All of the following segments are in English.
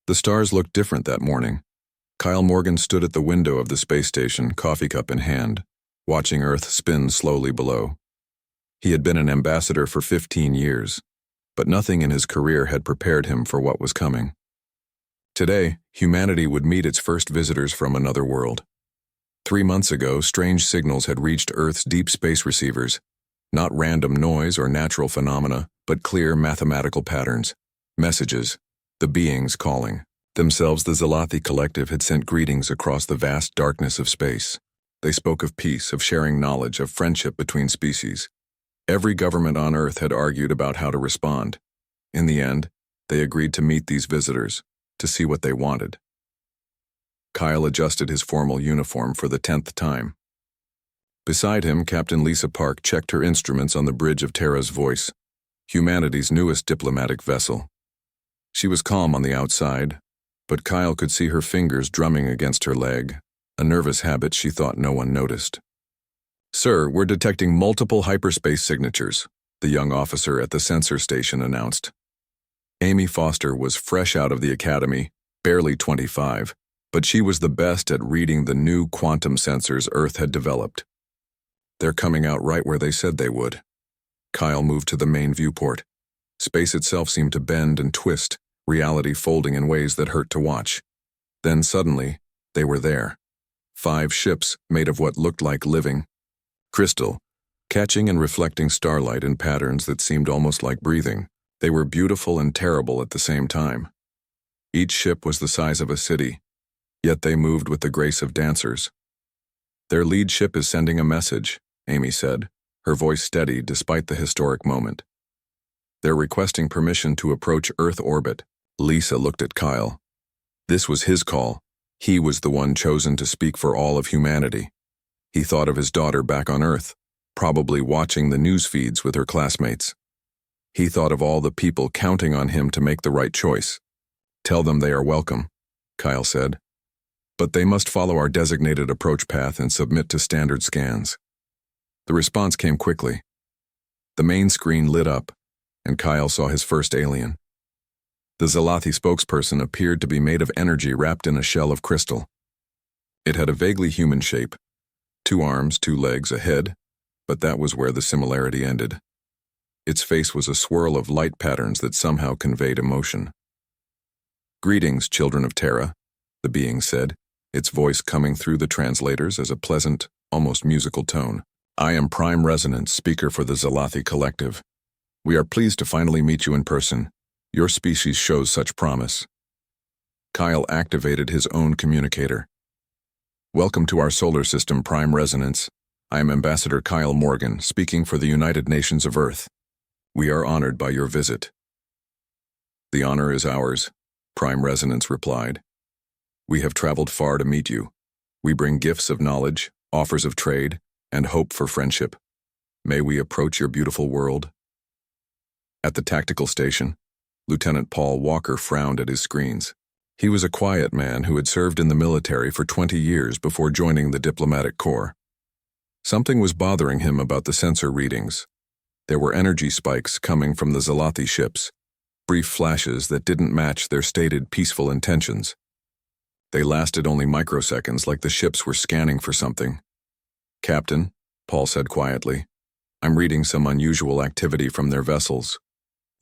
The stars looked different that morning. Kyle Morgan stood at the window of the space station, coffee cup in hand, watching Earth spin slowly below. He had been an ambassador for 15 years, but nothing in his career had prepared him for what was coming. Today, humanity would meet its first visitors from another world. 3 months ago, strange signals had reached Earth's deep space receivers, not random noise or natural phenomena, but clear mathematical patterns, messages, the beings calling. Themselves, the Zalathi Collective had sent greetings across the vast darkness of space. They spoke of peace, of sharing knowledge, of friendship between species. Every government on Earth had argued about how to respond. In the end, they agreed to meet these visitors, to see what they wanted. Kyle adjusted his formal uniform for the 10th time. Beside him, Captain Lisa Park checked her instruments on the bridge of Terra's Voice, humanity's newest diplomatic vessel. She was calm on the outside, but Kyle could see her fingers drumming against her leg, a nervous habit she thought no one noticed. "Sir, we're detecting multiple hyperspace signatures," the young officer at the sensor station announced. Amy Foster was fresh out of the academy, barely 25, but she was the best at reading the new quantum sensors Earth had developed. "They're coming out right where they said they would." Kyle moved to the main viewport. Space itself seemed to bend and twist, reality folding in ways that hurt to watch. Then suddenly, they were there. 5 ships made of what looked like living crystal, catching and reflecting starlight in patterns that seemed almost like breathing. They were beautiful and terrible at the same time. Each ship was the size of a city, yet they moved with the grace of dancers. "Their lead ship is sending a message," Amy said, her voice steady despite the historic moment. "They're requesting permission to approach Earth orbit." Lisa looked at Kyle. This was his call. He was the one chosen to speak for all of humanity. He thought of his daughter back on Earth, probably watching the news feeds with her classmates. He thought of all the people counting on him to make the right choice. "Tell them they are welcome," Kyle said. "But they must follow our designated approach path and submit to standard scans." The response came quickly. The main screen lit up, and Kyle saw his first alien. The Zalathi spokesperson appeared to be made of energy wrapped in a shell of crystal. It had a vaguely human shape, 2 arms, 2 legs, a head, but that was where the similarity ended. Its face was a swirl of light patterns that somehow conveyed emotion. "Greetings, children of Terra," the being said, its voice coming through the translators as a pleasant, almost musical tone. "I am Prime Resonance, speaker for the Zalathi Collective. We are pleased to finally meet you in person. Your species shows such promise." Kyle activated his own communicator. "Welcome to our solar system, Prime Resonance. I am Ambassador Kyle Morgan, speaking for the United Nations of Earth. We are honored by your visit." "The honor is ours," Prime Resonance replied. "We have traveled far to meet you. We bring gifts of knowledge, offers of trade, and hope for friendship. May we approach your beautiful world?" At the tactical station, Lieutenant Paul Walker frowned at his screens. He was a quiet man who had served in the military for 20 years before joining the diplomatic corps. Something was bothering him about the sensor readings. There were energy spikes coming from the Zalathi ships, brief flashes that didn't match their stated peaceful intentions. They lasted only microseconds, like the ships were scanning for something. "Captain," Paul said quietly, "I'm reading some unusual activity from their vessels."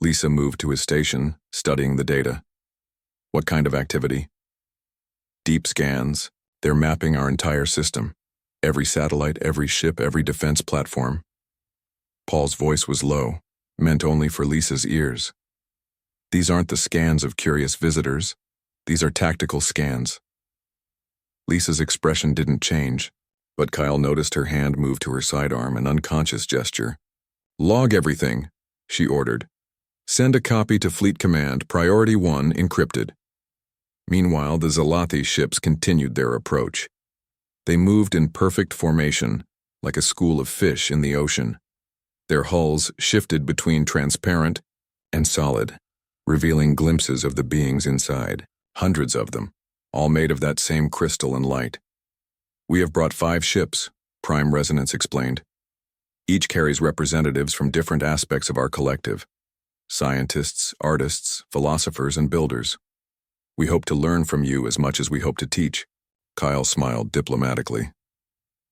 Lisa moved to his station, studying the data. "What kind of activity?" "Deep scans. They're mapping our entire system. Every satellite, every ship, every defense platform." Paul's voice was low, meant only for Lisa's ears. "These aren't the scans of curious visitors. These are tactical scans." Lisa's expression didn't change, but Kyle noticed her hand move to her sidearm, an unconscious gesture. "Log everything," she ordered. "Send a copy to Fleet Command, Priority 1, encrypted." Meanwhile, the Zalathi ships continued their approach. They moved in perfect formation, like a school of fish in the ocean. Their hulls shifted between transparent and solid, revealing glimpses of the beings inside, hundreds of them, all made of that same crystal and light. "We have brought 5 ships," Prime Resonance explained. "Each carries representatives from different aspects of our collective: scientists, artists, philosophers, and builders. We hope to learn from you as much as we hope to teach. Kyle smiled diplomatically.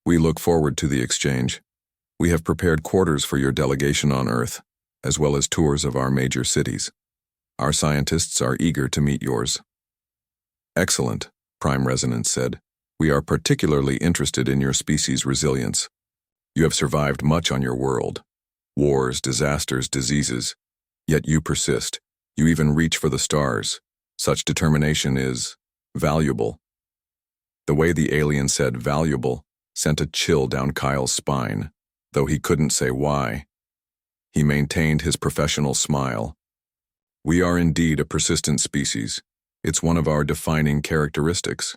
We look forward to the exchange. We have prepared quarters for your delegation on Earth, as well as tours of our major cities. Our scientists are eager to meet yours. Excellent, Prime Resonance said. We are particularly interested in your species' resilience. You have survived much on your world. Wars, disasters, diseases. Yet you persist. You even reach for the stars. Such determination is valuable. The way the alien said valuable sent a chill down Kyle's spine, though he couldn't say why. He maintained his professional smile. We are indeed a persistent species. It's one of our defining characteristics.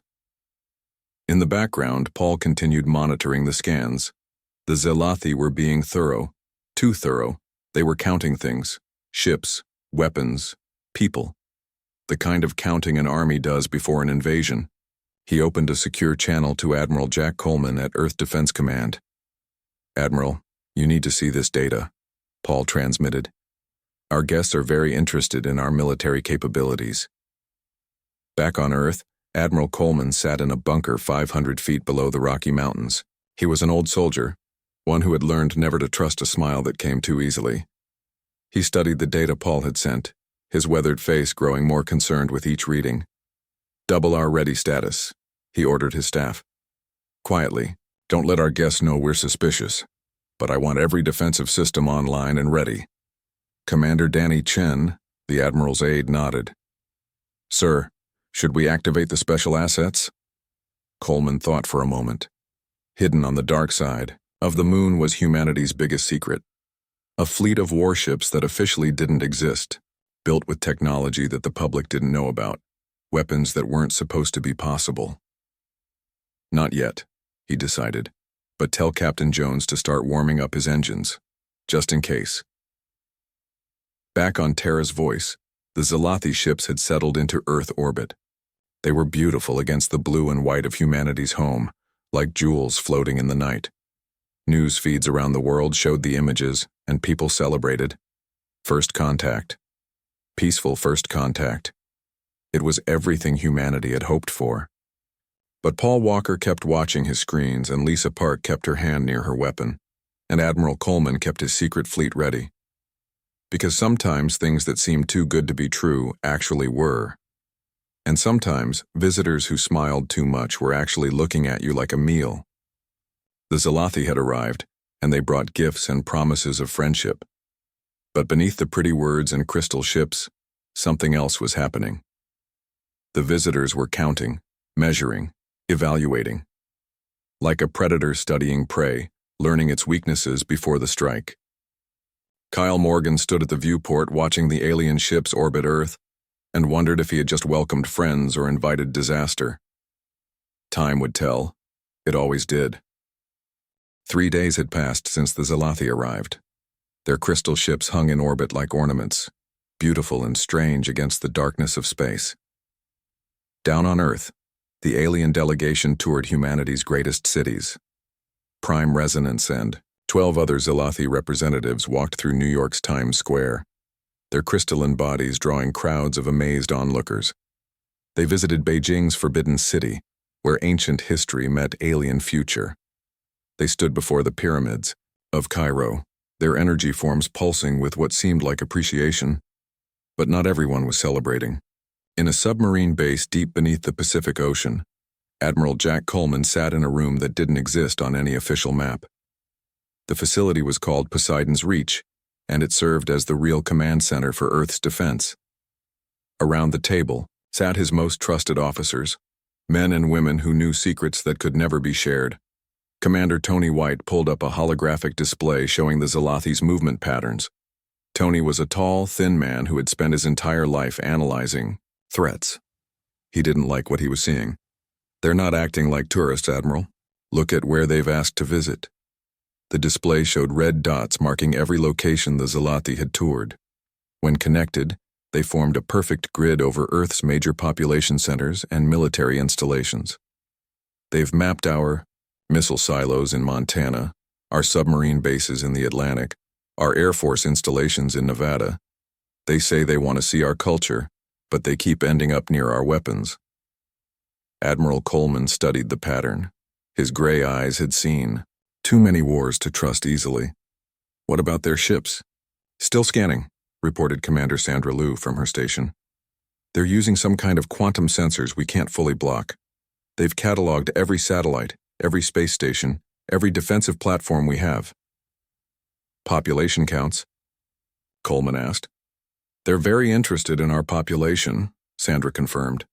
In the background, Paul continued monitoring the scans. The Zelathi were being thorough, too thorough. They were counting things, ships, weapons, people. The kind of counting an army does before an invasion. He opened a secure channel to Admiral Jack Coleman at Earth Defense Command. Admiral, you need to see this data, Paul transmitted. Our guests are very interested in our military capabilities. Back on Earth, Admiral Coleman sat in a bunker 500 feet below the Rocky Mountains. He was an old soldier, one who had learned never to trust a smile that came too easily. He studied the data Paul had sent, his weathered face growing more concerned with each reading. Double our ready status, he ordered his staff. Quietly, don't let our guests know we're suspicious, but I want every defensive system online and ready. Commander Danny Chen, the Admiral's aide, nodded. Sir, should we activate the special assets? Coleman thought for a moment. Hidden on the dark side of the moon was humanity's biggest secret. A fleet of warships that officially didn't exist, built with technology that the public didn't know about, weapons that weren't supposed to be possible. Not yet, he decided, but tell Captain Jones to start warming up his engines, just in case. Back on Terra's Voice, the Zelathi ships had settled into Earth orbit. They were beautiful against the blue and white of humanity's home, like jewels floating in the night. News feeds around the world showed the images, and people celebrated. First contact. Peaceful first contact. It was everything humanity had hoped for. But Paul Walker kept watching his screens, and Lisa Park kept her hand near her weapon, and Admiral Coleman kept his secret fleet ready. Because sometimes things that seemed too good to be true actually were. And sometimes visitors who smiled too much were actually looking at you like a meal. The Zelathi had arrived, and they brought gifts and promises of friendship. But beneath the pretty words and crystal ships, something else was happening. The visitors were counting, measuring, evaluating. Like a predator studying prey, learning its weaknesses before the strike. Kyle Morgan stood at the viewport watching the alien ships orbit Earth and wondered if he had just welcomed friends or invited disaster. Time would tell. It always did. 3 days had passed since the Zelathi arrived. Their crystal ships hung in orbit like ornaments, beautiful and strange against the darkness of space. Down on Earth, the alien delegation toured humanity's greatest cities. Prime Resonance and 12 other Zelathi representatives walked through New York's Times Square, their crystalline bodies drawing crowds of amazed onlookers. They visited Beijing's Forbidden City, where ancient history met alien future. They stood before the pyramids of Cairo, their energy forms pulsing with what seemed like appreciation. But not everyone was celebrating. In a submarine base deep beneath the Pacific Ocean, Admiral Jack Coleman sat in a room that didn't exist on any official map. The facility was called Poseidon's Reach, and it served as the real command center for Earth's defense. Around the table sat his most trusted officers, men and women who knew secrets that could never be shared. Commander Tony White pulled up a holographic display showing the Zelathi's movement patterns. Tony was a tall, thin man who had spent his entire life analyzing threats. He didn't like what he was seeing. They're not acting like tourists, Admiral. Look at where they've asked to visit. The display showed red dots marking every location the Zelathi had toured. When connected, they formed a perfect grid over Earth's major population centers and military installations. They've mapped our missile silos in Montana, our submarine bases in the Atlantic, our Air Force installations in Nevada. They say they want to see our culture, but they keep ending up near our weapons. Admiral Coleman studied the pattern. His gray eyes had seen too many wars to trust easily. What about their ships? Still scanning, reported Commander Sandra Liu from her station. They're using some kind of quantum sensors we can't fully block. They've cataloged every satellite, every space station, every defensive platform we have. Population counts? Coleman asked. They're very interested in our population, Sandra confirmed.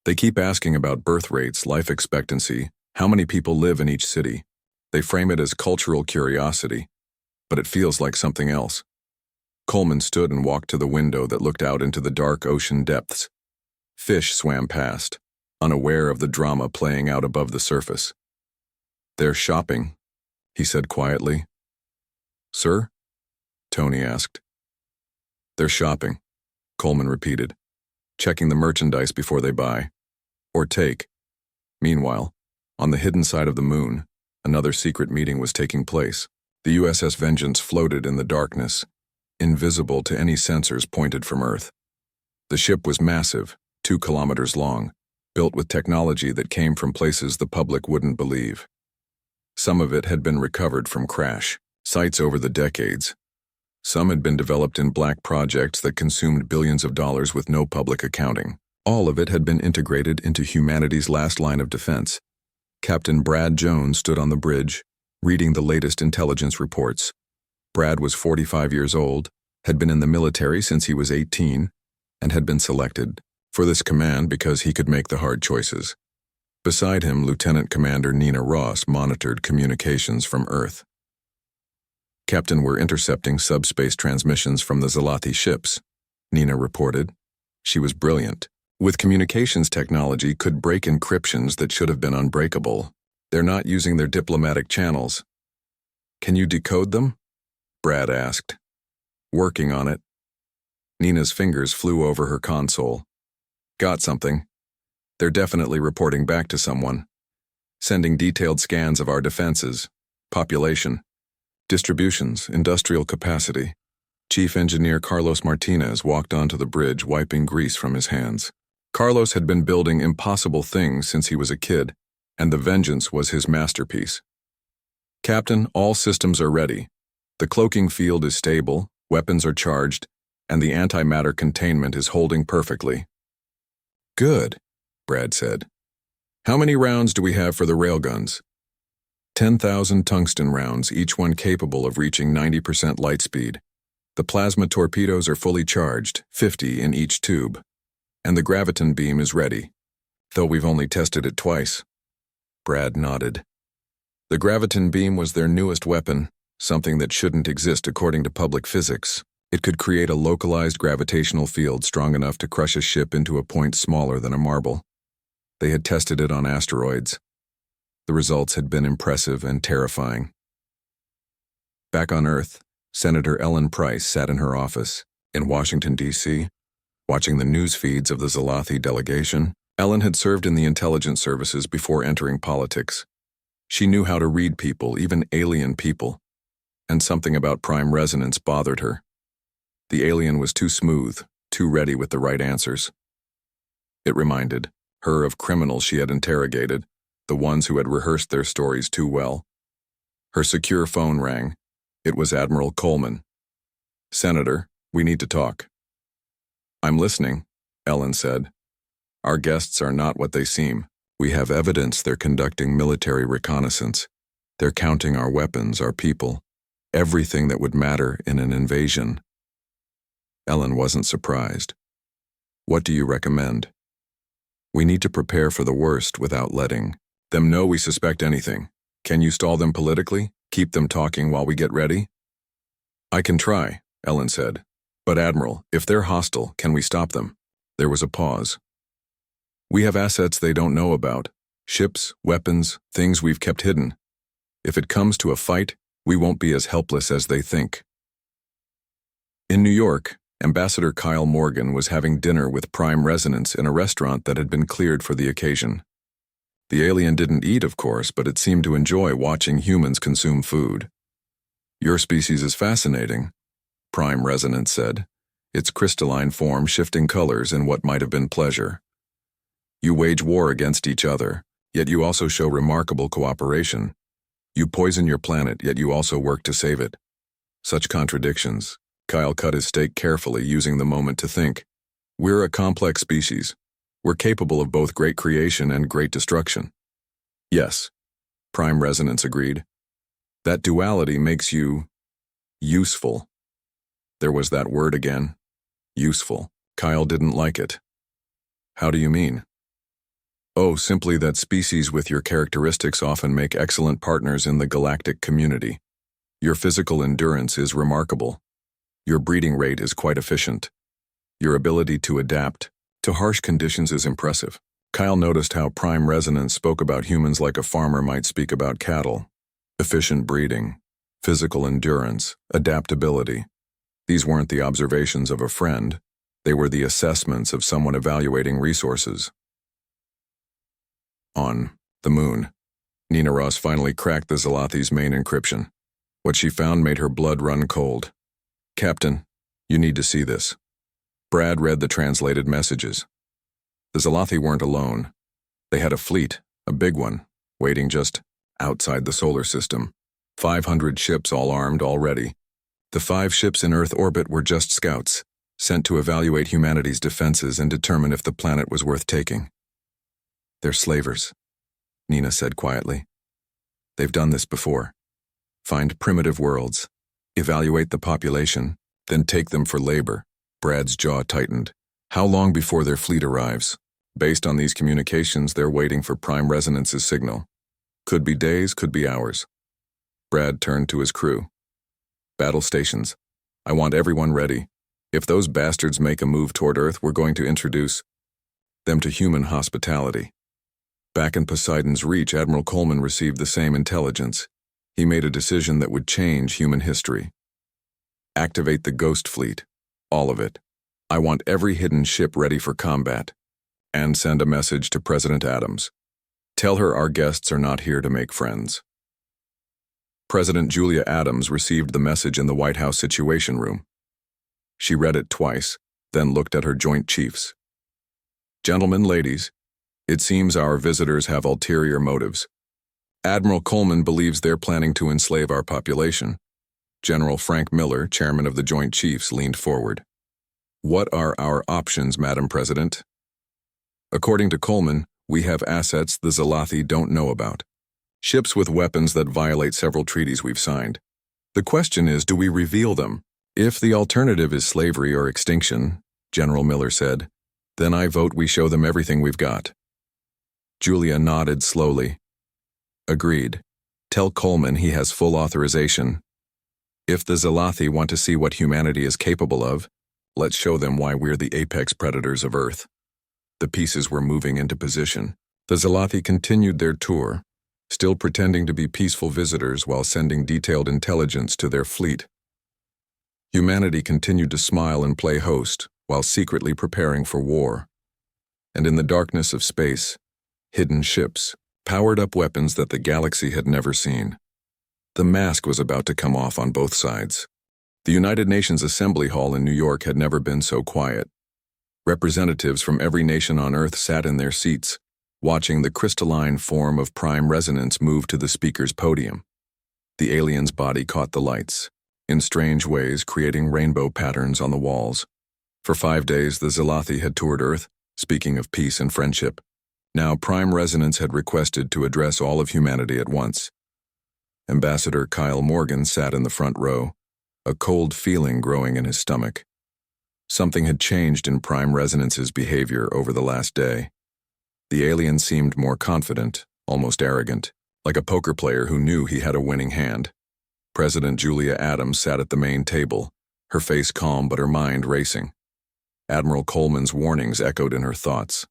They keep asking about birth rates, life expectancy, how many people live in each city. They frame it as cultural curiosity, but it feels like something else. Coleman stood and walked to the window that looked out into the dark ocean depths. Fish swam past, unaware of the drama playing out above the surface. They're shopping, he said quietly. Sir? Tony asked. They're shopping, Coleman repeated, checking the merchandise before they buy. Or take. Meanwhile, on the hidden side of the moon, another secret meeting was taking place. The USS Vengeance floated in the darkness, invisible to any sensors pointed from Earth. The ship was massive, 2 kilometers long, built with technology that came from places the public wouldn't believe. Some of it had been recovered from crash sites over the decades. Some had been developed in black projects that consumed billions of dollars with no public accounting. All of it had been integrated into humanity's last line of defense. Captain Brad Jones stood on the bridge, reading the latest intelligence reports. Brad was 45 years old, had been in the military since he was 18, and had been selected for this command because he could make the hard choices. Beside him, Lieutenant Commander Nina Ross monitored communications from Earth. Captain, we're intercepting subspace transmissions from the Zalathi ships, Nina reported. She was brilliant. With communications technology, could break encryptions that should have been unbreakable. They're not using their diplomatic channels. Can you decode them? Brad asked. Working on it. Nina's fingers flew over her console. Got something. They're definitely reporting back to someone. Sending detailed scans of our defenses, population, distributions, industrial capacity. Chief Engineer Carlos Martinez walked onto the bridge, wiping grease from his hands. Carlos had been building impossible things since he was a kid, and the Vengeance was his masterpiece. Captain, all systems are ready. The cloaking field is stable, weapons are charged, and the antimatter containment is holding perfectly. Good, Brad said. How many rounds do we have for the railguns? 10,000 tungsten rounds, each one capable of reaching 90% light speed. The plasma torpedoes are fully charged, 50 in each tube. And the graviton beam is ready, though we've only tested it twice. Brad nodded. The graviton beam was their newest weapon, something that shouldn't exist according to public physics. It could create a localized gravitational field strong enough to crush a ship into a point smaller than a marble. They had tested it on asteroids. The results had been impressive and terrifying. Back on Earth, Senator Ellen Price sat in her office in Washington, D.C., watching the news feeds of the Zalathi delegation. Ellen had served in the intelligence services before entering politics. She knew how to read people, even alien people, and something about prime resonance bothered her. The alien was too smooth, too ready with the right answers. It reminded her of criminals she had interrogated, the ones who had rehearsed their stories too well. Her secure phone rang. It was Admiral Coleman. Senator, we need to talk. I'm listening, Ellen said. Our guests are not what they seem. We have evidence they're conducting military reconnaissance. They're counting our weapons, our people, everything that would matter in an invasion. Ellen wasn't surprised. What do you recommend? We need to prepare for the worst without letting them know we suspect anything. Can you stall them politically? Keep them talking while we get ready? I can try, Ellen said. But Admiral, if they're hostile, can we stop them? There was a pause. We have assets they don't know about. Ships, weapons, things we've kept hidden. If it comes to a fight, we won't be as helpless as they think. In New York, Ambassador Kyle Morgan was having dinner with Prime Resonance in a restaurant that had been cleared for the occasion. The alien didn't eat, of course, but it seemed to enjoy watching humans consume food. Your species is fascinating, Prime Resonance said. its crystalline form shifting colors in what might have been pleasure. You wage war against each other, yet you also show remarkable cooperation. You poison your planet, yet you also work to save it. Such contradictions. Kyle cut his steak carefully, using the moment to think. We're a complex species. We're capable of both great creation and great destruction. Yes, Prime Resonance agreed. That duality makes you useful. There was that word again. Useful. Kyle didn't like it. How do you mean? Oh, simply that species with your characteristics often make excellent partners in the galactic community. Your physical endurance is remarkable. Your breeding rate is quite efficient. Your ability to adapt to harsh conditions is impressive. Kyle noticed how Prime Resonance spoke about humans like a farmer might speak about cattle. Efficient breeding, physical endurance, adaptability. These weren't the observations of a friend. They were the assessments of someone evaluating resources. On the moon, Nina Ross finally cracked the Zalathis' main encryption. What she found made her blood run cold. Captain, you need to see this. Brad read the translated messages. The Zalathi weren't alone. They had a fleet, a big one, waiting just outside the solar system. 500 ships all armed already. The 5 ships in Earth orbit were just scouts, sent to evaluate humanity's defenses and determine if the planet was worth taking. They're slavers, Nina said quietly. They've done this before. Find primitive worlds, evaluate the population, then take them for labor. Brad's jaw tightened. How long before their fleet arrives? Based on these communications, they're waiting for Prime Resonance's signal. Could be days, could be hours. Brad turned to his crew. Battle stations. I want everyone ready. If those bastards make a move toward Earth, we're going to introduce them to human hospitality. Back in Poseidon's Reach, Admiral Coleman received the same intelligence. He made a decision that would change human history. Activate the Ghost Fleet. All of it. I want every hidden ship ready for combat. And send a message to President Adams. Tell her our guests are not here to make friends. President Julia Adams received the message in the White House Situation Room. She read it twice, then looked at her Joint Chiefs. Gentlemen, ladies, it seems our visitors have ulterior motives. Admiral Coleman believes they're planning to enslave our population. General Frank Miller, chairman of the Joint Chiefs, leaned forward. What are our options, Madam President? According to Coleman, we have assets the Zalathi don't know about. Ships with weapons that violate several treaties we've signed. The question is, do we reveal them? If the alternative is slavery or extinction, General Miller said, then I vote we show them everything we've got. Julia nodded slowly. Agreed. Tell Coleman he has full authorization. If the Zalathi want to see what humanity is capable of, let's show them why we're the apex predators of Earth. The pieces were moving into position. The Zalathi continued their tour, still pretending to be peaceful visitors while sending detailed intelligence to their fleet. Humanity continued to smile and play host while secretly preparing for war. And in the darkness of space, hidden ships, powered up weapons that the galaxy had never seen. The mask was about to come off on both sides. The United Nations Assembly Hall in New York had never been so quiet. Representatives from every nation on Earth sat in their seats, watching the crystalline form of Prime Resonance move to the speaker's podium. The alien's body caught the lights, in strange ways creating rainbow patterns on the walls. For 5 days, the Zalathi had toured Earth, speaking of peace and friendship. Now Prime Resonance had requested to address all of humanity at once. Ambassador Kyle Morgan sat in the front row, a cold feeling growing in his stomach. Something had changed in Prime Resonance's behavior over the last day. The alien seemed more confident, almost arrogant, like a poker player who knew he had a winning hand. President Julia Adams sat at the main table, her face calm but her mind racing. Admiral Coleman's warnings echoed in her thoughts.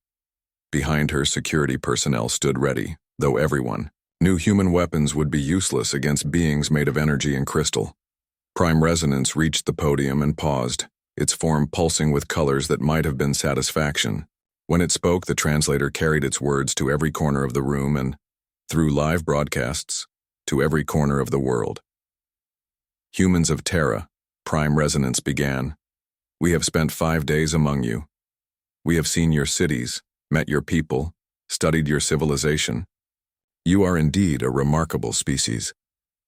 Behind her, security personnel stood ready, though everyone knew human weapons would be useless against beings made of energy and crystal. Prime Resonance reached the podium and paused, its form pulsing with colors that might have been satisfaction. When it spoke, the translator carried its words to every corner of the room and, through live broadcasts, to every corner of the world. Humans of Terra, Prime Resonance began. We have spent 5 days among you. We have seen your cities, met your people, studied your civilization. You are indeed a remarkable species.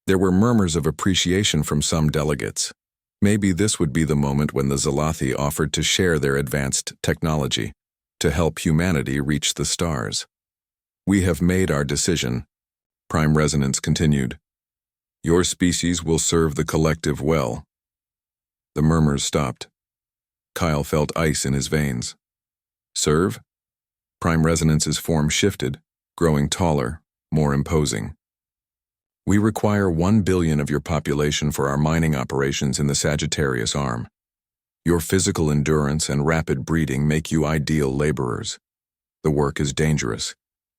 There were murmurs of appreciation from some delegates. Maybe this would be the moment when the Zalathi offered to share their advanced technology, to help humanity reach the stars. We have made our decision, Prime Resonance continued. Your species will serve the collective well. The murmurs stopped. Kyle felt ice in his veins. Serve? Prime Resonance's form shifted, growing taller, more imposing. We require 1 billion of your population for our mining operations in the Sagittarius Arm. Your physical endurance and rapid breeding make you ideal laborers. The work is dangerous,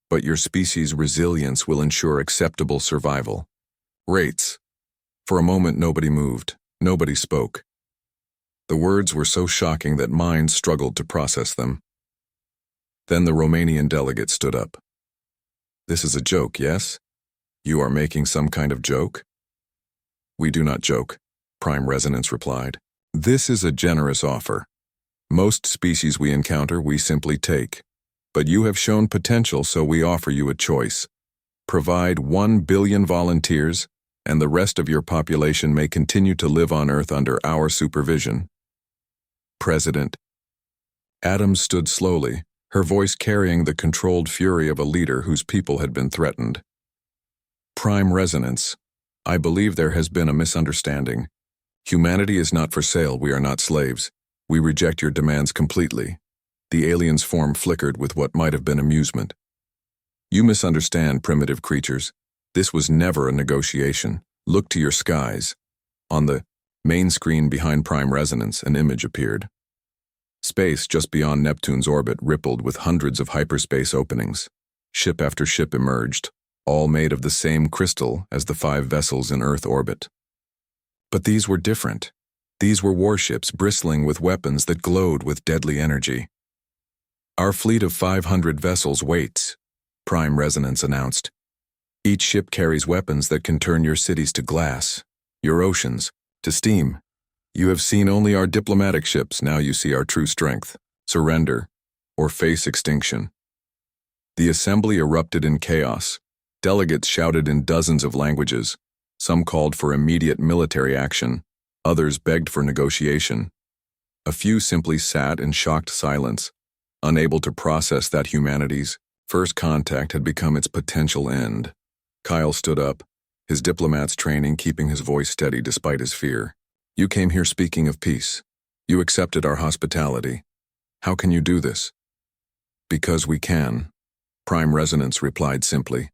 but your species' resilience will ensure acceptable survival. Rates. For a moment nobody moved, nobody spoke. The words were so shocking that minds struggled to process them. Then the Romanian delegate stood up. This is a joke, yes? You are making some kind of joke? We do not joke, Prime Resonance replied. This is a generous offer. Most species we encounter we simply take. But you have shown potential, so we offer you a choice. Provide 1 billion volunteers, and the rest of your population may continue to live on Earth under our supervision. President. Adams stood slowly, her voice carrying the controlled fury of a leader whose people had been threatened. Prime Resonance, I believe there has been a misunderstanding. Humanity is not for sale, we are not slaves. We reject your demands completely. The alien's form flickered with what might have been amusement. You misunderstand, primitive creatures. This was never a negotiation. Look to your skies. On the main screen behind Prime Resonance, an image appeared. Space just beyond Neptune's orbit rippled with hundreds of hyperspace openings. Ship after ship emerged, all made of the same crystal as the 5 vessels in Earth orbit. But these were different. These were warships bristling with weapons that glowed with deadly energy. Our fleet of 500 vessels waits, Prime Resonance announced. Each ship carries weapons that can turn your cities to glass, your oceans to steam. You have seen only our diplomatic ships, now you see our true strength. Surrender, or face extinction. The assembly erupted in chaos. Delegates shouted in dozens of languages. Some called for immediate military action. Others begged for negotiation. A few simply sat in shocked silence, unable to process that humanity's first contact had become its potential end. Kyle stood up, his diplomat's training keeping his voice steady despite his fear. You came here speaking of peace. You accepted our hospitality. How can you do this? Because we can, Prime Resonance replied simply.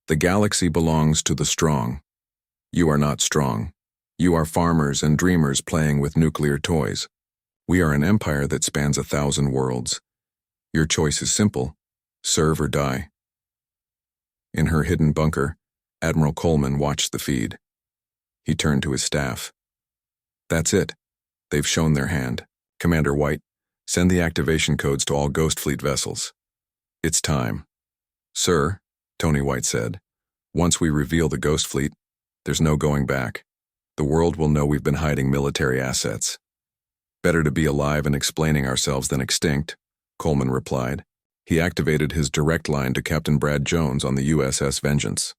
The galaxy belongs to the strong. You are not strong. You are farmers and dreamers playing with nuclear toys. We are an empire that spans 1,000 worlds. Your choice is simple. Serve or die. In her hidden bunker, Admiral Coleman watched the feed. He turned to his staff. That's it. They've shown their hand. Commander White, send the activation codes to all Ghost Fleet vessels. It's time. Sir, Tony White said, once we reveal the Ghost Fleet, there's no going back. The world will know we've been hiding military assets. Better to be alive and explaining ourselves than extinct, Coleman replied. He activated his direct line to Captain Brad Jones on the USS Vengeance.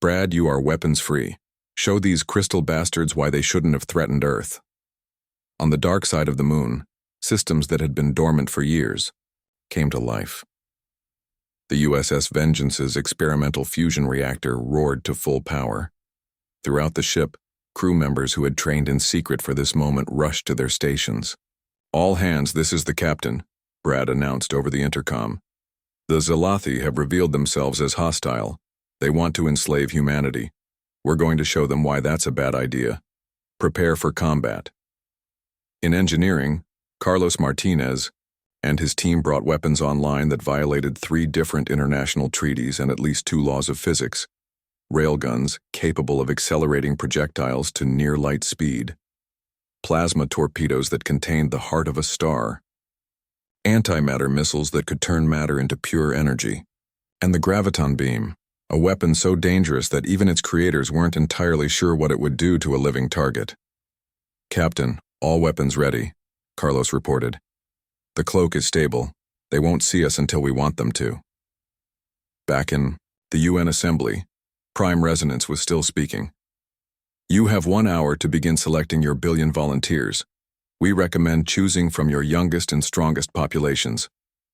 Brad, you are weapons-free. Show these crystal bastards why they shouldn't have threatened Earth. On the dark side of the moon, systems that had been dormant for years came to life. The USS Vengeance's experimental fusion reactor roared to full power. Throughout the ship, crew members who had trained in secret for this moment rushed to their stations. All hands, this is the captain, Brad announced over the intercom. The Zalathi have revealed themselves as hostile. They want to enslave humanity. We're going to show them why that's a bad idea. Prepare for combat. In engineering, Carlos Martinez and his team brought weapons online that violated 3 different international treaties and at least 2 laws of physics. Railguns capable of accelerating projectiles to near light speed. Plasma torpedoes that contained the heart of a star. Antimatter missiles that could turn matter into pure energy. And the graviton beam, a weapon so dangerous that even its creators weren't entirely sure what it would do to a living target. Captain, All weapons ready, Carlos reported. The cloak is stable. They won't see us until we want them to. Back in the UN Assembly, Prime Resonance was still speaking. You have 1 hour to begin selecting your billion volunteers. We recommend choosing from your youngest and strongest populations.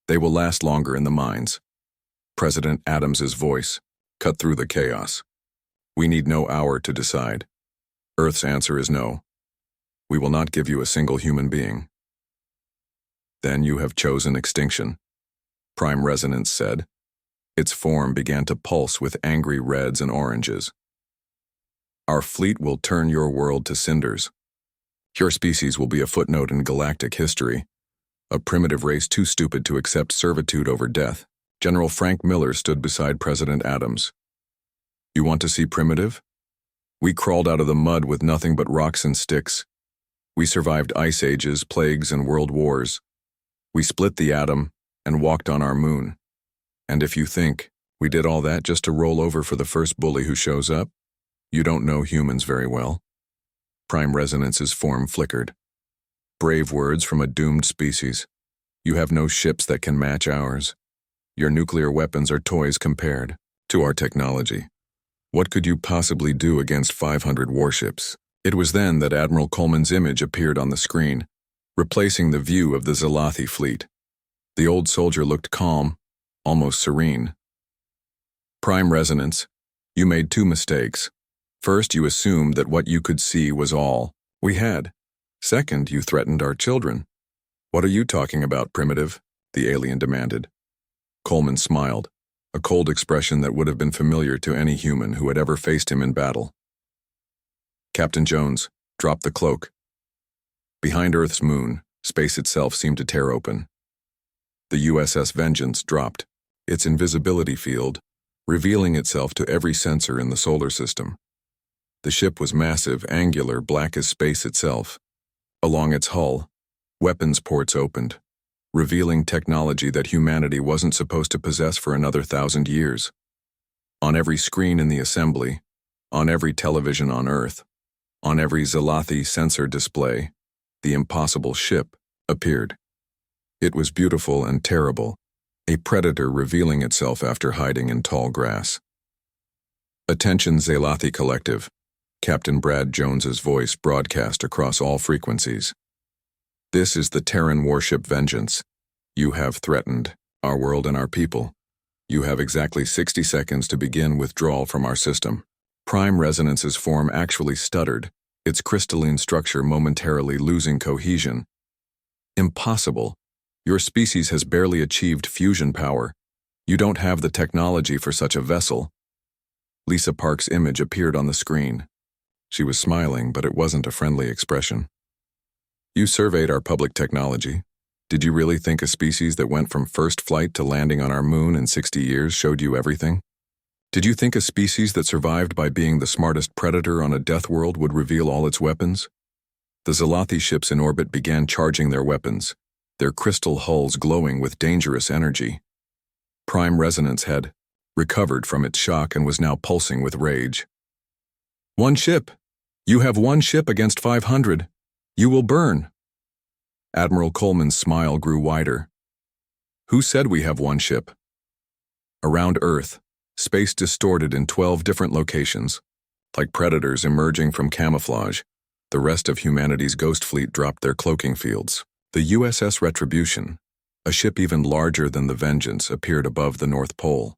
They will last longer in the mines. President Adams's voice cut through the chaos. We need no hour to decide. Earth's answer is no. We will not give you a single human being. Then you have chosen extinction, Prime Resonance said. Its form began to pulse with angry reds and oranges. Our fleet will turn your world to cinders. Your species will be a footnote in galactic history, a primitive race too stupid to accept servitude over death. General Frank Miller stood beside President Adams. You want to see primitive? We crawled out of the mud with nothing but rocks and sticks. We survived ice ages, plagues, and world wars. We split the atom and walked on our moon. And if you think we did all that just to roll over for the first bully who shows up, you don't know humans very well. Prime Resonance's form flickered. Brave words from a doomed species. You have no ships that can match ours. Your nuclear weapons are toys compared to our technology. What could you possibly do against 500 warships? It was then that Admiral Coleman's image appeared on the screen, replacing the view of the Zalathi fleet. The old soldier looked calm, almost serene. Prime Resonance, you made 2 mistakes. First, you assumed that what you could see was all we had. Second, you threatened our children. What are you talking about, primitive? The alien demanded. Coleman smiled, a cold expression that would have been familiar to any human who had ever faced him in battle. Captain Jones, drop the cloak. Behind Earth's moon, space itself seemed to tear open. The USS Vengeance dropped, its invisibility field, revealing itself to every sensor in the solar system. The ship was massive, angular, black as space itself. Along its hull, weapons ports opened, revealing technology that humanity wasn't supposed to possess for another 1,000 years. On every screen in the assembly, on every television on Earth, on every Zalathi sensor display, the impossible ship appeared. It was beautiful and terrible, a predator revealing itself after hiding in tall grass. Attention Zalathi Collective, Captain Brad Jones's voice broadcast across all frequencies. This is the Terran Warship Vengeance. You have threatened our world and our people. You have exactly 60 seconds to begin withdrawal from our system. Prime Resonance's form actually stuttered, its crystalline structure momentarily losing cohesion. Impossible. Your species has barely achieved fusion power. You don't have the technology for such a vessel. Lisa Park's image appeared on the screen. She was smiling, but it wasn't a friendly expression. You surveyed our public technology. Did you really think a species that went from first flight to landing on our moon in 60 years showed you everything? Did you think a species that survived by being the smartest predator on a death world would reveal all its weapons? The Zalathi ships in orbit began charging their weapons, their crystal hulls glowing with dangerous energy. Prime Resonance had recovered from its shock and was now pulsing with rage. 1 ship! You have 1 ship against 500. You will burn. Admiral Coleman's smile grew wider. Who said we have 1 ship? Around Earth, space distorted in 12 different locations. Like predators emerging from camouflage, the rest of humanity's ghost fleet dropped their cloaking fields. The USS Retribution, a ship even larger than the Vengeance, appeared above the North Pole.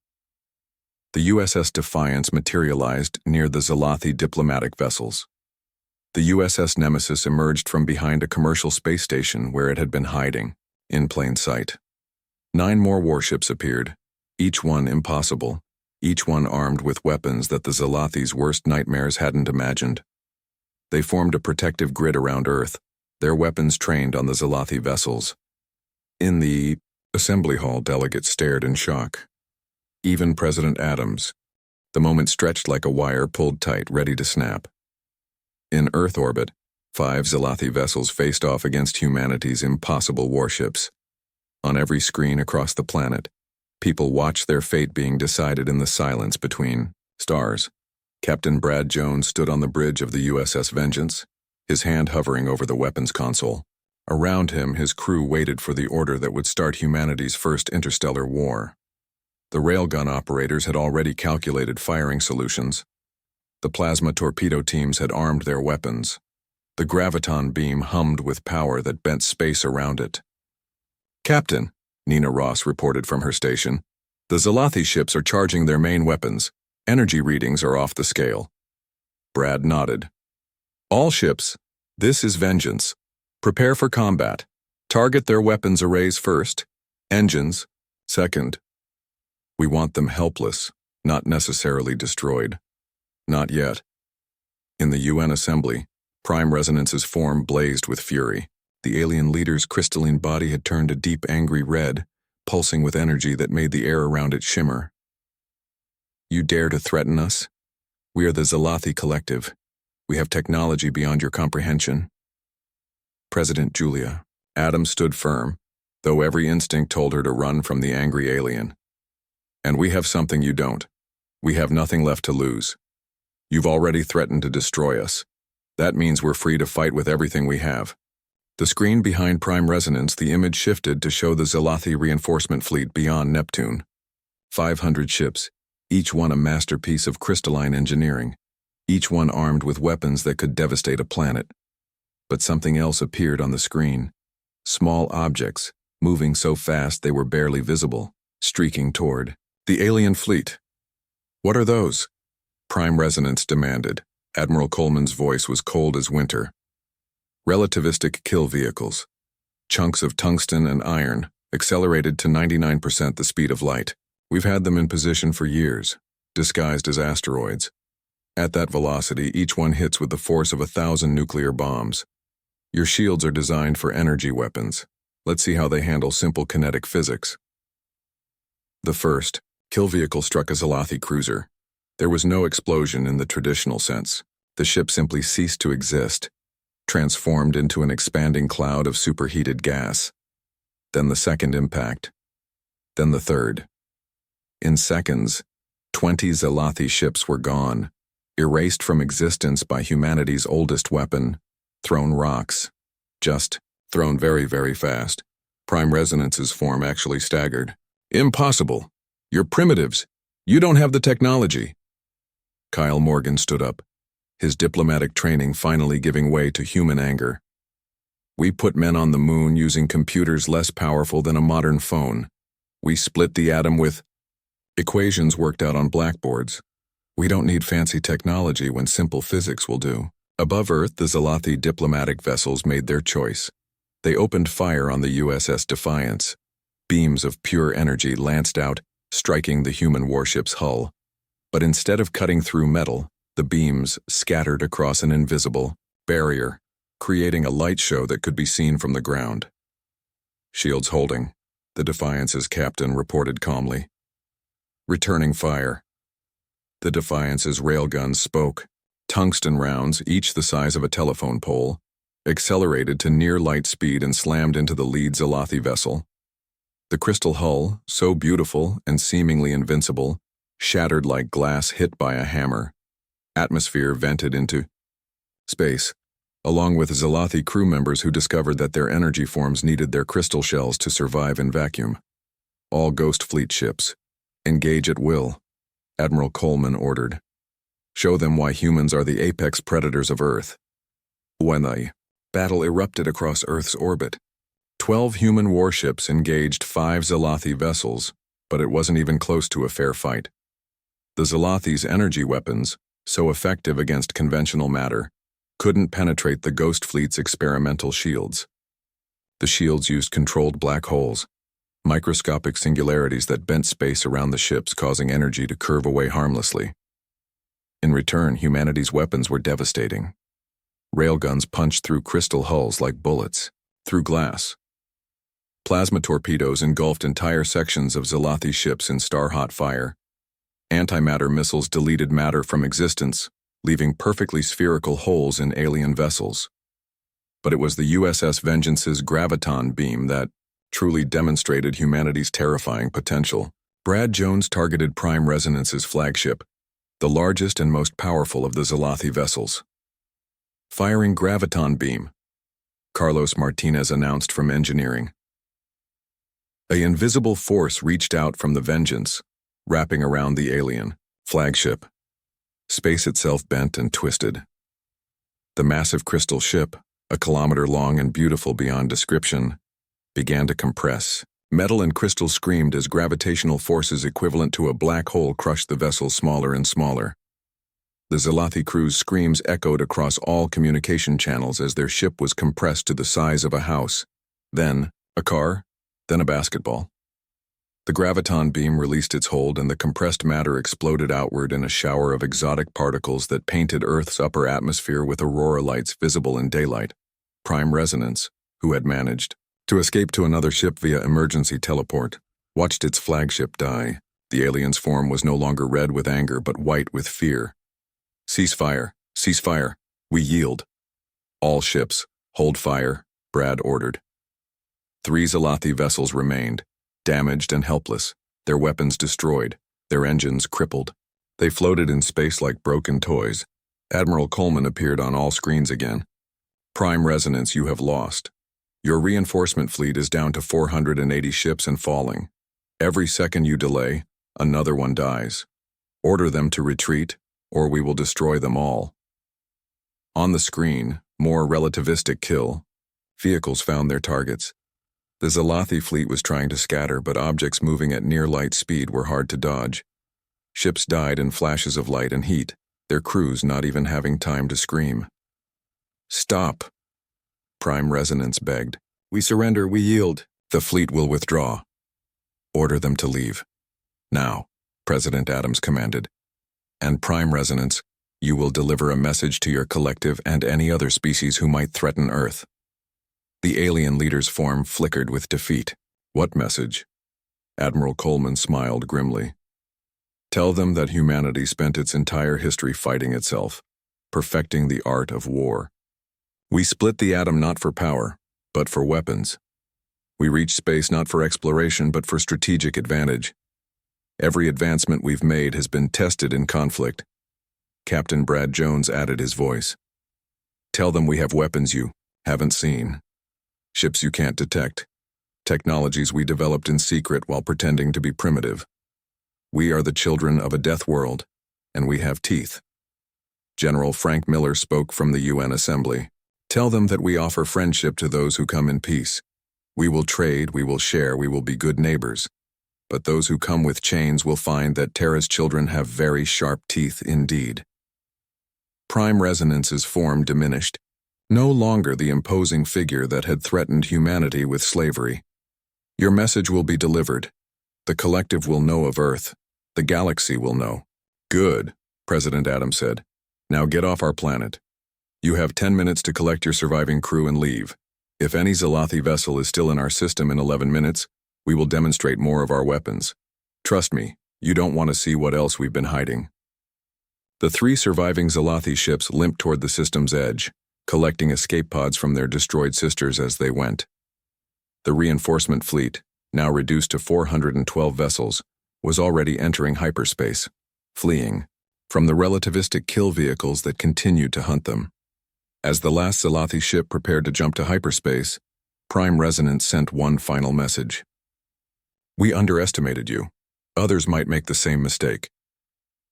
The USS Defiance materialized near the Zalathi diplomatic vessels. The USS Nemesis emerged from behind a commercial space station where it had been hiding, in plain sight. 9 more warships appeared, each one impossible, each one armed with weapons that the Zalathi's worst nightmares hadn't imagined. They formed a protective grid around Earth, their weapons trained on the Zalathi vessels. In the assembly hall, delegates stared in shock. Even President Adams. The moment stretched like a wire pulled tight, ready to snap. In Earth orbit, 5 Zalathi vessels faced off against humanity's impossible warships. On every screen across the planet, people watched their fate being decided in the silence between stars. Captain Brad Jones stood on the bridge of the USS Vengeance, his hand hovering over the weapons console. Around him, his crew waited for the order that would start humanity's first interstellar war. The railgun operators had already calculated firing solutions. The plasma torpedo teams had armed their weapons. The graviton beam hummed with power that bent space around it. "Captain," Nina Ross reported from her station, "the Zalathi ships are charging their main weapons. Energy readings are off the scale." Brad nodded. "All ships, this is vengeance. Prepare for combat. Target their weapons arrays first. Engines, second. We want them helpless, not necessarily destroyed. Not yet." In the UN assembly, Prime Resonance's form blazed with fury. The alien leader's crystalline body had turned a deep angry red, pulsing with energy that made the air around it shimmer. "You dare to threaten us? We are the Zalathi Collective. We have technology beyond your comprehension." President Julia. Adam stood firm, though every instinct told her to run from the angry alien. "And we have something you don't. We have nothing left to lose. You've already threatened to destroy us. That means we're free to fight with everything we have." The screen behind Prime Resonance, the image shifted to show the Zalathi reinforcement fleet beyond Neptune. 500 ships, each one a masterpiece of crystalline engineering, each one armed with weapons that could devastate a planet. But something else appeared on the screen. Small objects, moving so fast they were barely visible, streaking toward the alien fleet. "What are those?" Prime Resonance demanded. Admiral Coleman's voice was cold as winter. "Relativistic kill vehicles. Chunks of tungsten and iron, accelerated to 99% the speed of light. We've had them in position for years, disguised as asteroids. At that velocity, each one hits with the force of 1,000 nuclear bombs. Your shields are designed for energy weapons. Let's see how they handle simple kinetic physics." The first kill vehicle struck a Zalathi cruiser. There was no explosion in the traditional sense. The ship simply ceased to exist, transformed into an expanding cloud of superheated gas. Then the second impact. Then the third. In seconds, 20 Zalathi ships were gone, erased from existence by humanity's oldest weapon, thrown rocks. Just thrown very, very fast. Prime Resonance's form actually staggered. "Impossible! You're primitives! You don't have the technology!" Kyle Morgan stood up, his diplomatic training finally giving way to human anger. "We put men on the moon using computers less powerful than a modern phone. We split the atom with equations worked out on blackboards. We don't need fancy technology when simple physics will do." Above Earth, the Zalathi diplomatic vessels made their choice. They opened fire on the USS Defiance. Beams of pure energy lanced out, striking the human warship's hull. But instead of cutting through metal, the beams scattered across an invisible barrier, creating a light show that could be seen from the ground. "Shields holding," the Defiance's captain reported calmly. "Returning fire." The Defiance's railguns spoke. Tungsten rounds, each the size of a telephone pole, accelerated to near light speed and slammed into the lead Zalathi vessel. The crystal hull, so beautiful and seemingly invincible, shattered like glass hit by a hammer. Atmosphere vented into space, along with Zalathi crew members who discovered that their energy forms needed their crystal shells to survive in vacuum. "All Ghost Fleet ships, engage at will," Admiral Coleman ordered. "Show them why humans are the apex predators of Earth." When the battle erupted across Earth's orbit, 12 human warships engaged 5 Zalathi vessels, but it wasn't even close to a fair fight. The Zalathi's energy weapons, so effective against conventional matter, couldn't penetrate the Ghost Fleet's experimental shields. The shields used controlled black holes, microscopic singularities that bent space around the ships, causing energy to curve away harmlessly. In return, humanity's weapons were devastating. Railguns punched through crystal hulls like bullets, through glass. Plasma torpedoes engulfed entire sections of Zalathi ships in star-hot fire. Antimatter missiles deleted matter from existence, leaving perfectly spherical holes in alien vessels. But it was the USS Vengeance's graviton beam that truly demonstrated humanity's terrifying potential. Brad Jones targeted Prime Resonance's flagship, the largest and most powerful of the Zalathi vessels. Firing graviton beam, Carlos Martinez announced from engineering. An invisible force reached out from the Vengeance, wrapping around the alien flagship. Space itself bent and twisted. The massive crystal ship, a kilometer long and beautiful beyond description, began to compress. Metal and crystal screamed as gravitational forces equivalent to a black hole crushed the vessel smaller and smaller. The Zalathi crew's screams echoed across all communication channels as their ship was compressed to the size of a house, then a car, then a basketball. The graviton beam released its hold and the compressed matter exploded outward in a shower of exotic particles that painted Earth's upper atmosphere with aurora lights visible in daylight. Prime Resonance, who had managed to escape to another ship via emergency teleport, watched its flagship die. The alien's form was no longer red with anger but white with fear. Ceasefire, ceasefire, we yield. All ships, hold fire, Brad ordered. 3 Zalathi vessels remained, damaged and helpless, their weapons destroyed, their engines crippled. They floated in space like broken toys. Admiral Coleman appeared on all screens again. Prime Resonance, you have lost. Your reinforcement fleet is down to 480 ships and falling. Every second you delay, another one dies. Order them to retreat, or we will destroy them all. On the screen, more relativistic kill. Vehicles found their targets. The Zalathi fleet was trying to scatter, but objects moving at near light speed were hard to dodge. Ships died in flashes of light and heat, their crews not even having time to scream. Stop, Prime Resonance begged. We surrender, we yield. The fleet will withdraw. Order them to leave. Now, President Adams commanded. And Prime Resonance, you will deliver a message to your collective and any other species who might threaten Earth. The alien leader's form flickered with defeat. What message? Admiral Coleman smiled grimly. Tell them that humanity spent its entire history fighting itself, perfecting the art of war. We split the atom not for power, but for weapons. We reached space not for exploration, but for strategic advantage. Every advancement we've made has been tested in conflict. Captain Brad Jones added his voice. Tell them we have weapons you haven't seen. Ships you can't detect. Technologies we developed in secret while pretending to be primitive. We are the children of a death world, and we have teeth. General Frank Miller spoke from the UN Assembly. Tell them that we offer friendship to those who come in peace. We will trade, we will share, we will be good neighbors. But those who come with chains will find that Terra's children have very sharp teeth indeed. Prime Resonance's form diminished, no longer the imposing figure that had threatened humanity with slavery. Your message will be delivered. The collective will know of Earth. The galaxy will know. Good, President Adams said. Now get off our planet. You have 10 minutes to collect your surviving crew and leave. If any Zalathi vessel is still in our system in 11 minutes, we will demonstrate more of our weapons. Trust me, you don't want to see what else we've been hiding. The 3 surviving Zalathi ships limped toward the system's edge, collecting escape pods from their destroyed sisters as they went. The reinforcement fleet, now reduced to 412 vessels, was already entering hyperspace, fleeing from the relativistic kill vehicles that continued to hunt them. As the last Zalathi ship prepared to jump to hyperspace, Prime Resonance sent one final message. We underestimated you. Others might make the same mistake.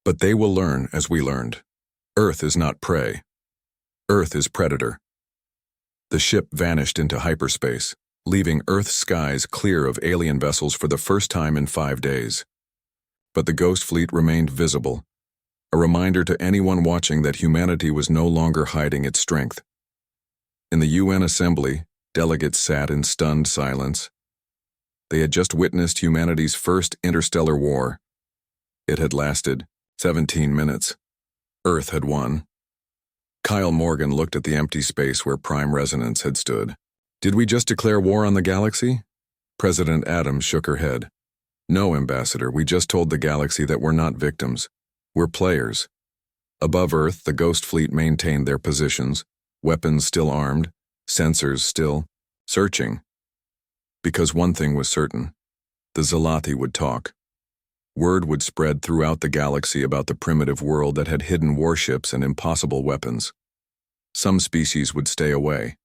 But they will learn as we learned. Earth is not prey. Earth is predator. The ship vanished into hyperspace, leaving Earth's skies clear of alien vessels for the first time in 5 days. But the Ghost Fleet remained visible, a reminder to anyone watching that humanity was no longer hiding its strength. In the UN Assembly, delegates sat in stunned silence. They had just witnessed humanity's first interstellar war. It had lasted 17 minutes. Earth had won. Kyle Morgan looked at the empty space where Prime Resonance had stood. Did we just declare war on the galaxy? President Adams shook her head. No, Ambassador, we just told the galaxy that we're not victims. We're players. Above Earth, the Ghost Fleet maintained their positions, weapons still armed, sensors still searching. Because one thing was certain, the Zalathi would talk. Word would spread throughout the galaxy about the primitive world that had hidden warships and impossible weapons. Some species would stay away.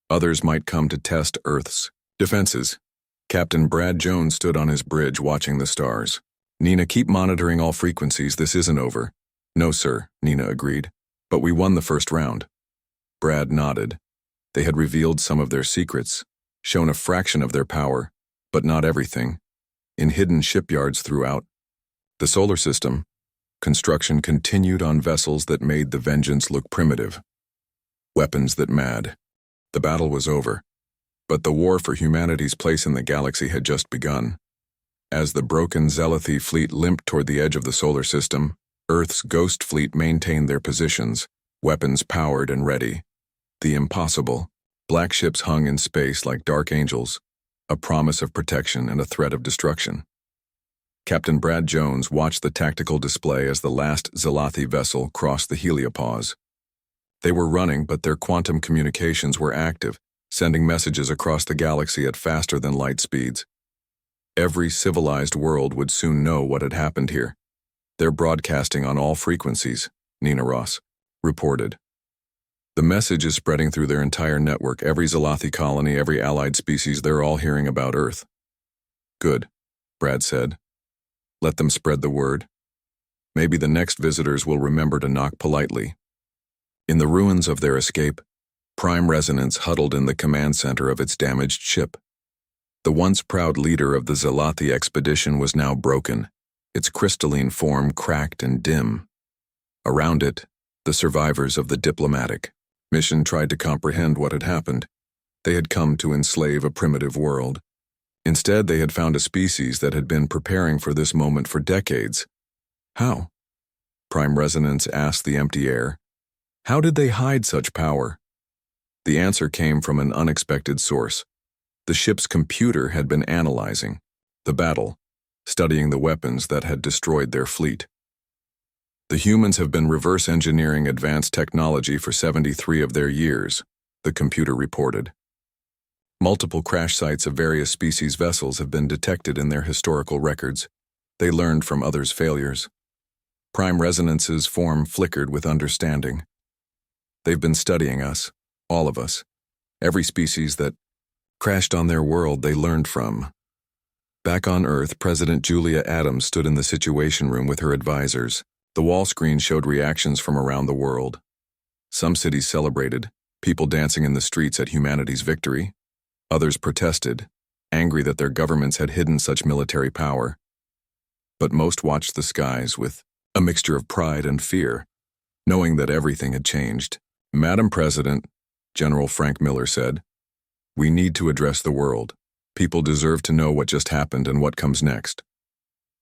Others might come to test Earth's defenses. Captain Brad Jones stood on his bridge watching the stars. "Nina, keep monitoring all frequencies. This isn't over." "No, sir," Nina agreed. "But we won the first round." Brad nodded. They had revealed some of their secrets, shown a fraction of their power, but not everything. In hidden shipyards throughout the solar system, construction continued on vessels that made the Vengeance look primitive. Weapons that mad. The battle was over, but the war for humanity's place in the galaxy had just begun. As the broken Zealothi fleet limped toward the edge of the solar system, Earth's Ghost Fleet maintained their positions, weapons powered and ready. The impossible. Black ships hung in space like dark angels, a promise of protection and a threat of destruction. Captain Brad Jones watched the tactical display as the last Zealothi vessel crossed the heliopause. They were running, but their quantum communications were active, sending messages across the galaxy at faster than light speeds. Every civilized world would soon know what had happened here. "They're broadcasting on all frequencies," Nina Ross reported. "The message is spreading through their entire network. Every Zealothi colony, every allied species, they're all hearing about Earth." "Good," Brad said. "Let them spread the word. Maybe the next visitors will remember to knock politely." In the ruins of their escape, Prime Resonance huddled in the command center of its damaged ship. The once proud leader of the Zealothi expedition was now broken, its crystalline form cracked and dim. Around it, the survivors of the diplomatic mission tried to comprehend what had happened. They had come to enslave a primitive world. Instead, they had found a species that had been preparing for this moment for decades. How? Prime Resonance asked the empty air. How did they hide such power? The answer came from an unexpected source. The ship's computer had been analyzing the battle, studying the weapons that had destroyed their fleet. "The humans have been reverse engineering advanced technology for 73 of their years," the computer reported. Multiple crash sites of various species vessels have been detected in their historical records. They learned from others' failures. Prime Resonance's form flickered with understanding. "They've been studying us, all of us. Every species that crashed on their world they learned from." Back on Earth, President Julia Adams stood in the Situation Room with her advisors. The wall screen showed reactions from around the world. Some cities celebrated, people dancing in the streets at humanity's victory. Others protested, angry that their governments had hidden such military power. But most watched the skies with a mixture of pride and fear, knowing that everything had changed. "Madam President," General Frank Miller said, "we need to address the world. People deserve to know what just happened and what comes next."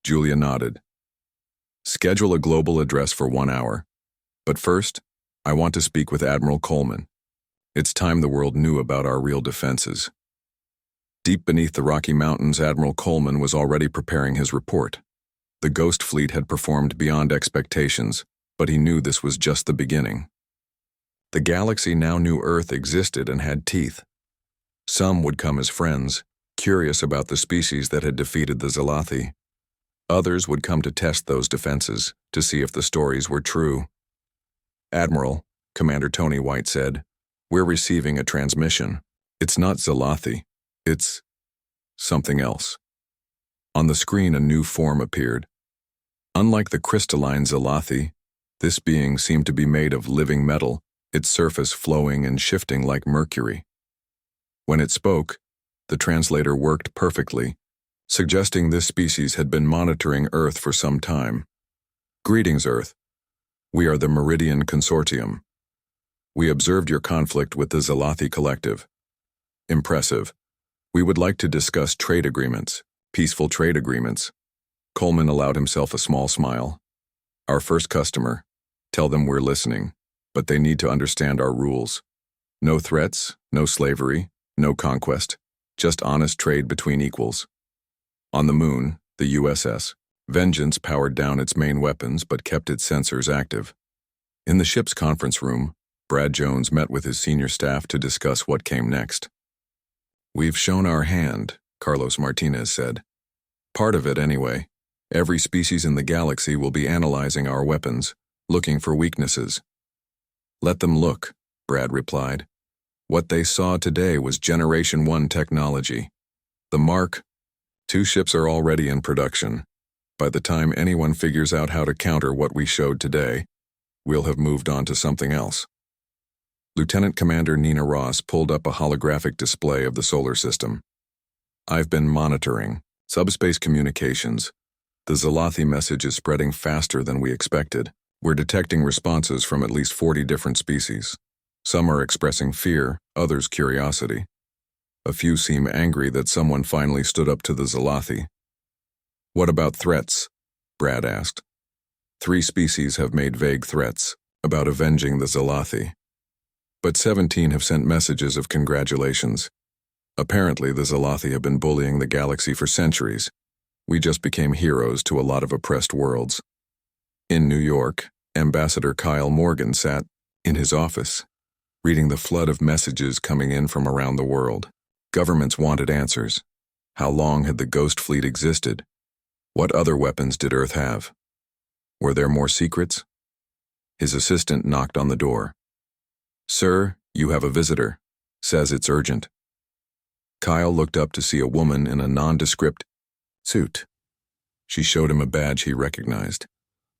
Julia nodded. "Schedule a global address for 1 hour. But first, I want to speak with Admiral Coleman. It's time the world knew about our real defenses." Deep beneath the Rocky Mountains, Admiral Coleman was already preparing his report. The Ghost Fleet had performed beyond expectations, but he knew this was just the beginning. The galaxy now knew Earth existed and had teeth. Some would come as friends, curious about the species that had defeated the Zealothi. Others would come to test those defenses, to see if the stories were true. "Admiral," Commander Tony White said, "we're receiving a transmission. It's not Zealothi. It's something else." On the screen, a new form appeared. Unlike the crystalline Zealothi, this being seemed to be made of living metal, its surface flowing and shifting like mercury. When it spoke, the translator worked perfectly, suggesting this species had been monitoring Earth for some time. "Greetings, Earth. We are the Meridian Consortium. We observed your conflict with the Zealothi Collective. Impressive. We would like to discuss trade agreements, peaceful trade agreements." Coleman allowed himself a small smile. "Our first customer. Tell them we're listening, but they need to understand our rules. No threats, no slavery, no conquest, just honest trade between equals." On the moon, the USS Vengeance powered down its main weapons but kept its sensors active. In the ship's conference room, Brad Jones met with his senior staff to discuss what came next. "We've shown our hand," Carlos Martinez said. "Part of it, anyway. Every species in the galaxy will be analyzing our weapons, looking for weaknesses. Let them look, Brad replied. What they saw today was Generation 1 technology. The Mark II ships are already in production. By the time anyone figures out how to counter what we showed today, we'll have moved on to something else. Lieutenant Commander Nina Ross pulled up a holographic display of the solar system. I've been monitoring subspace communications. The Zalathi message is spreading faster than we expected. We're detecting responses from at least 40 different species. Some are expressing fear, others curiosity. A few seem angry that someone finally stood up to the Zalathi. What about threats? Brad asked. 3 species have made vague threats about avenging the Zalathi. But 17 have sent messages of congratulations. Apparently, the Zalathi have been bullying the galaxy for centuries. We just became heroes to a lot of oppressed worlds. In New York, Ambassador Kyle Morgan sat in his office, reading the flood of messages coming in from around the world. Governments wanted answers. How long had the Ghost Fleet existed? What other weapons did Earth have? Were there more secrets? His assistant knocked on the door. Sir, you have a visitor. Says it's urgent. Kyle looked up to see a woman in a nondescript suit. She showed him a badge he recognized.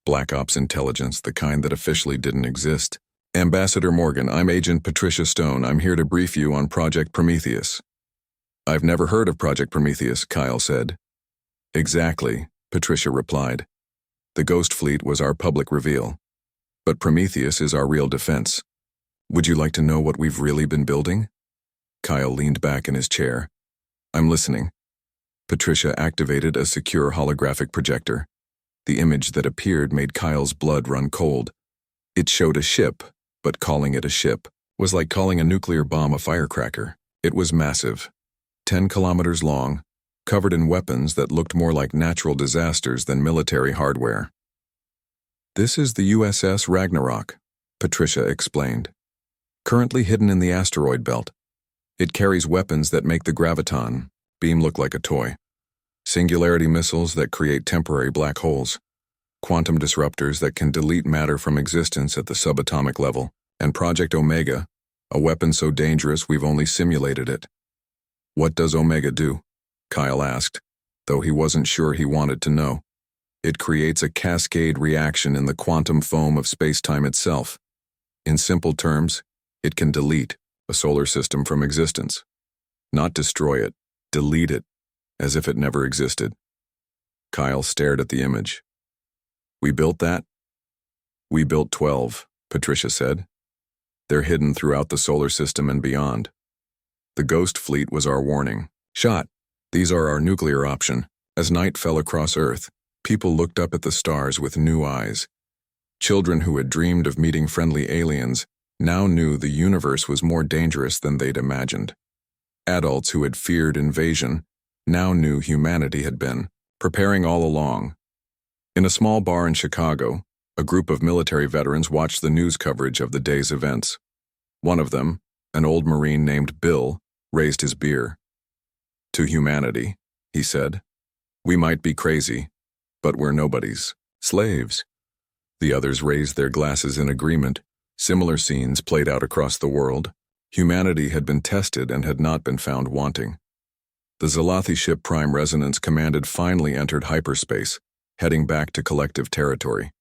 Black Ops intelligence, the kind that officially didn't exist. Ambassador Morgan, I'm Agent Patricia Stone. I'm here to brief you on Project Prometheus. I've never heard of Project Prometheus, Kyle said. Exactly, Patricia replied. The Ghost Fleet was our public reveal. But Prometheus is our real defense. Would you like to know what we've really been building? Kyle leaned back in his chair. I'm listening. Patricia activated a secure holographic projector. The image that appeared made Kyle's blood run cold. It showed a ship, but calling it a ship was like calling a nuclear bomb a firecracker. It was massive, 10 kilometers long, covered in weapons that looked more like natural disasters than military hardware. This is the USS Ragnarok, Patricia explained. Currently hidden in the asteroid belt. It carries weapons that make the graviton beam look like a toy. Singularity missiles that create temporary black holes. Quantum disruptors that can delete matter from existence at the subatomic level. And Project Omega, a weapon so dangerous we've only simulated it. What does Omega do? Kyle asked, though he wasn't sure he wanted to know. It creates a cascade reaction in the quantum foam of space-time itself. In simple terms, it can delete a solar system from existence. Not destroy it, delete it, as if it never existed. Kyle stared at the image. We built that? We built 12, Patricia said. They're hidden throughout the solar system and beyond. The Ghost Fleet was our warning. Shot. These are our nuclear option. As night fell across Earth, people looked up at the stars with new eyes. Children who had dreamed of meeting friendly aliens now knew the universe was more dangerous than they'd imagined. Adults who had feared invasion now knew humanity had been preparing all along. In a small bar in Chicago, a group of military veterans watched the news coverage of the day's events. One of them, an old Marine named Bill, raised his beer. To humanity, he said, we might be crazy, but we're nobodies, slaves. The others raised their glasses in agreement. Similar scenes played out across the world. Humanity had been tested and had not been found wanting. The Zalathi ship Prime Resonance Commanded finally entered hyperspace, heading back to collective territory.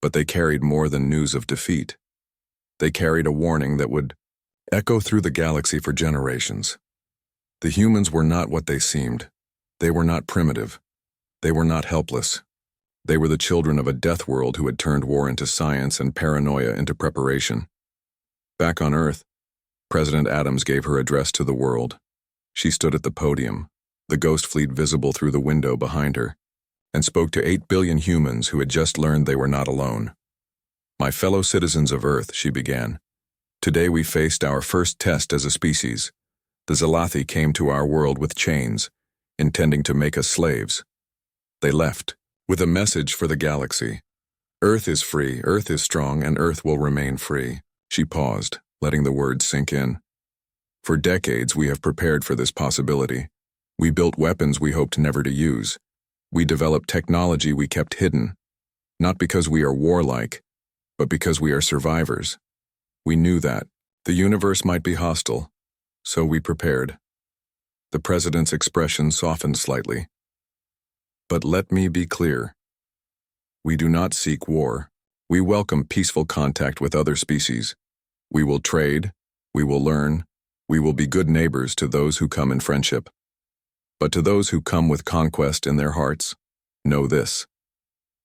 But they carried more than news of defeat. They carried a warning that would echo through the galaxy for generations. The humans were not what they seemed. They were not primitive. They were not helpless. They were the children of a death world who had turned war into science and paranoia into preparation. Back on Earth, President Adams gave her address to the world. She stood at the podium, the Ghost Fleet visible through the window behind her, and spoke to 8 billion humans who had just learned they were not alone. My fellow citizens of Earth, she began. Today we faced our first test as a species. The Zalathi came to our world with chains, intending to make us slaves. They left, with a message for the galaxy. Earth is free, Earth is strong, and Earth will remain free. She paused, letting the words sink in. For decades we have prepared for this possibility. We built weapons we hoped never to use. We developed technology we kept hidden, not because we are warlike, but because we are survivors. We knew that, The universe might be hostile, so we prepared. The president's expression softened slightly. But let me be clear. We do not seek war. We welcome peaceful contact with other species. We will trade, we will learn, we will be good neighbors to those who come in friendship. But to those who come with conquest in their hearts, know this.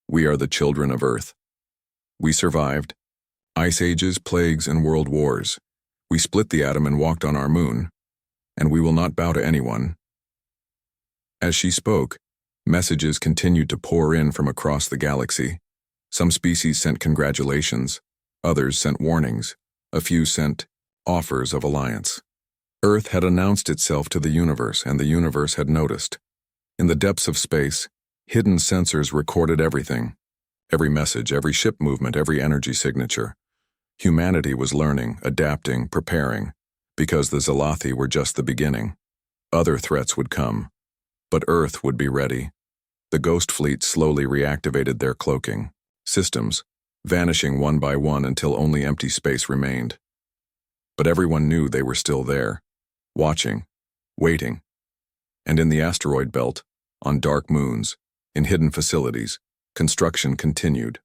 We are the children of Earth. We survived ice ages, plagues, and world wars. We split the atom and walked on our moon, and we will not bow to anyone. As she spoke, messages continued to pour in from across the galaxy. Some species sent congratulations, others sent warnings, a few sent offers of alliance. Earth had announced itself to the universe, and the universe had noticed. In the depths of space, hidden sensors recorded everything. Every message, every ship movement, every energy signature. Humanity was learning, adapting, preparing, because the Zalathi were just the beginning. Other threats would come, but Earth would be ready. The Ghost Fleet slowly reactivated their cloaking systems, vanishing one by one until only empty space remained. But everyone knew they were still there, watching, waiting. And in the asteroid belt, on dark moons, in hidden facilities, construction continued.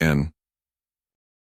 N.